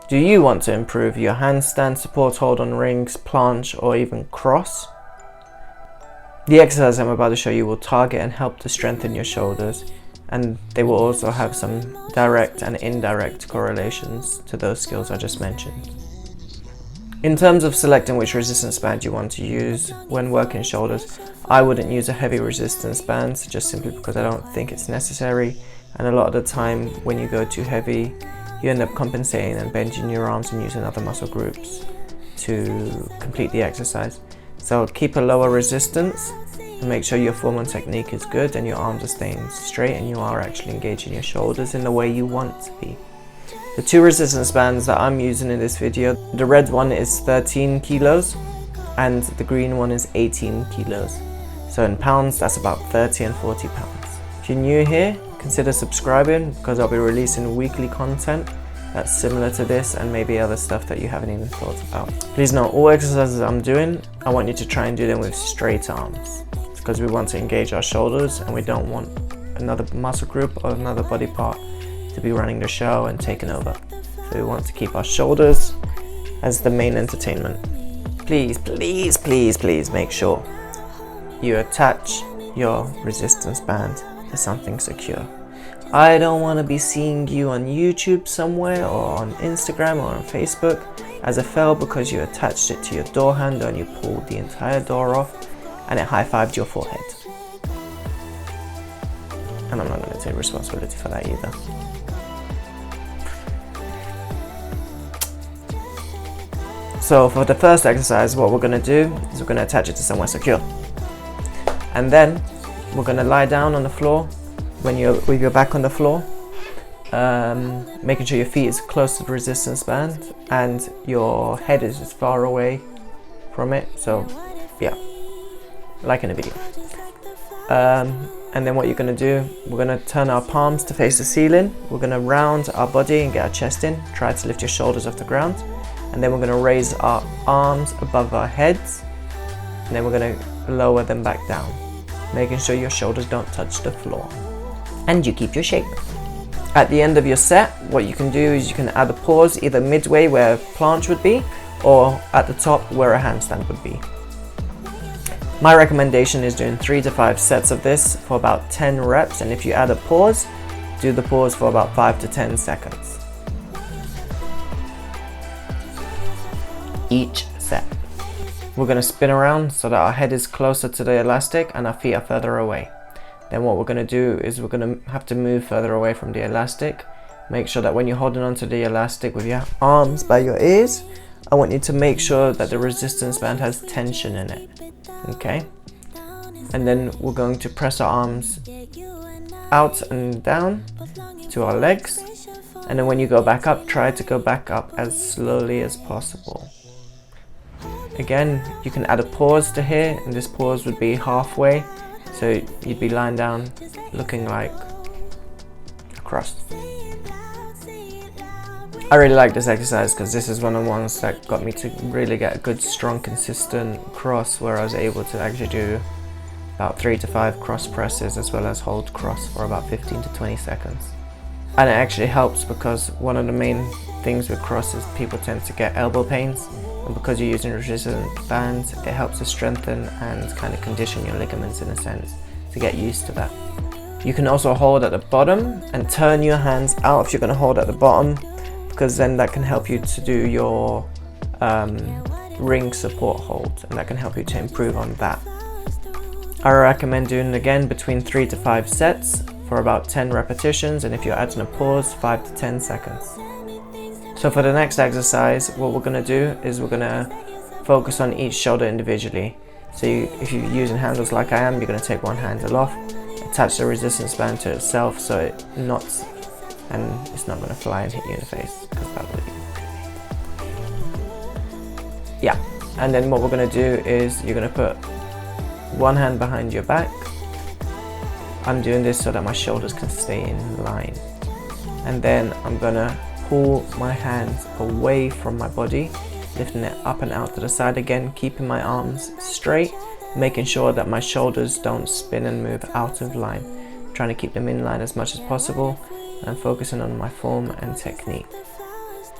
Do you want to improve your handstand, support hold on rings, planche, or even cross? The exercise I'm about to show you will target and help to strengthen your shoulders, and they will also have some direct and indirect correlations to those skills I just mentioned. In terms of selecting which resistance band you want to use when working shoulders, I wouldn't use a heavy resistance band just simply because I don't think it's necessary, and a lot of the time when you go too heavy you end up compensating and bending your arms and using other muscle groups to complete the exercise. So keep a lower resistance and make sure your form and technique is good and your arms are staying straight and you are actually engaging your shoulders in the way you want to be. The two resistance bands that I'm using in this video, the red one is 13 kilos and the green one is 18 kilos. So in pounds, that's about 30 and 40 pounds. If you're new here, consider subscribing because I'll be releasing weekly content that's similar to this and maybe other stuff that you haven't even thought about. Please note, all exercises I'm doing, I want you to try and do them with straight arms because we want to engage our shoulders and we don't want another muscle group or another body part to be running the show and taking over. So we want to keep our shoulders as the main entertainment. Please, please, please, please make sure you attach your resistance band to something secure. I don't want to be seeing you on YouTube somewhere or on Instagram or on Facebook as a fail because you attached it to your door handle and you pulled the entire door off and it high-fived your forehead. And I'm not going to take responsibility for that either. So for the first exercise, what we're going to do is we're going to attach it to somewhere secure. And then we're going to lie down on the floor with your back on the floor, making sure your feet is close to the resistance band and your head is as far away from it. So yeah, like in a video. And then what you're going to do, we're going to turn our palms to face the ceiling. We're going to round our body and get our chest in. Try to lift your shoulders off the ground. And then we're going to raise our arms above our heads. And then we're going to lower them back down, making sure your shoulders don't touch the floor. And you keep your shape. At the end of your set, what you can do is you can add a pause either midway where planche would be or at the top where a handstand would be. My recommendation is doing 3 to 5 sets of this for about 10 reps, and if you add a pause, do the pause for about 5 to 10 seconds. Each set. We're going to spin around so that our head is closer to the elastic and our feet are further away. Then what we're going to do is we're going to have to move further away from the elastic. Make sure that when you're holding onto the elastic with your arms by your ears, I want you to make sure that the resistance band has tension in it. Okay? And then we're going to press our arms out and down to our legs. And then when you go back up, try to go back up as slowly as possible. Again, you can add a pause to here, and this pause would be halfway. So you'd be lying down looking like a cross. I really like this exercise because this is one of the ones that got me to really get a good, strong, consistent cross where I was able to actually do about 3 to 5 cross presses as well as hold cross for about 15 to 20 seconds. And it actually helps because one of the main things with cross is people tend to get elbow pains. And because you're using resistance bands, it helps to strengthen and kind of condition your ligaments in a sense to get used to that. You can also hold at the bottom and turn your hands out if you're going to hold at the bottom, because then that can help you to do your ring support hold, and that can help you to improve on that. I recommend doing again between 3 to 5 sets for about 10 repetitions, and if you're adding a pause, 5 to 10 seconds. So for the next exercise, what we're going to do is we're going to focus on each shoulder individually. So if you're using handles like I am, you're going to take one handle off, attach the resistance band to itself so it knots and it's not going to fly and hit you in the face, because that would be yeah. And then what we're going to do is you're going to put one hand behind your back. I'm doing this so that my shoulders can stay in line, and then I'm going to pull my hands away from my body, lifting it up and out to the side again, keeping my arms straight, making sure that my shoulders don't spin and move out of line, trying to keep them in line as much as possible and focusing on my form and technique.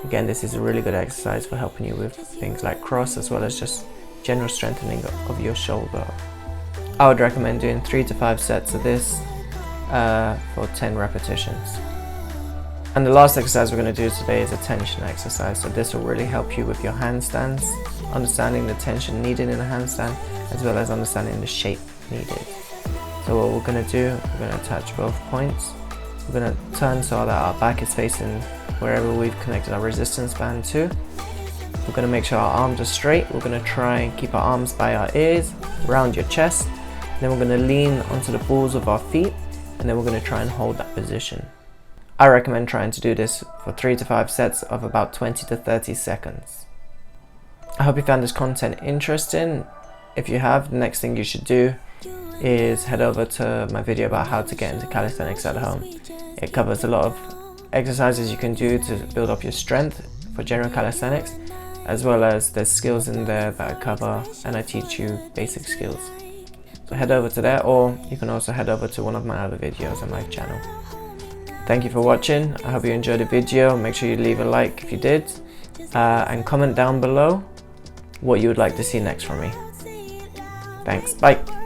Again, this is a really good exercise for helping you with things like cross, as well as just general strengthening of your shoulder. I would recommend doing 3 to 5 sets of this for 10 repetitions. And the last exercise we're going to do today is a tension exercise. So this will really help you with your handstands, understanding the tension needed in a handstand, as well as understanding the shape needed. So what we're going to do, we're going to attach both points. We're going to turn so that our back is facing wherever we've connected our resistance band to. We're going to make sure our arms are straight. We're going to try and keep our arms by our ears, around your chest. Then we're going to lean onto the balls of our feet, and then we're going to try and hold that position. I recommend trying to do this for 3 to 5 sets of about 20 to 30 seconds. I hope you found this content interesting. If you have, the next thing you should do is head over to my video about how to get into calisthenics at home. It covers a lot of exercises you can do to build up your strength for general calisthenics, as well as there's skills in there that I cover and I teach you basic skills. So head over to there, or you can also head over to one of my other videos on my channel. Thank you for watching. I hope you enjoyed the video. Make sure you leave a like if you did, and comment down below what you would like to see next from me. Thanks, bye.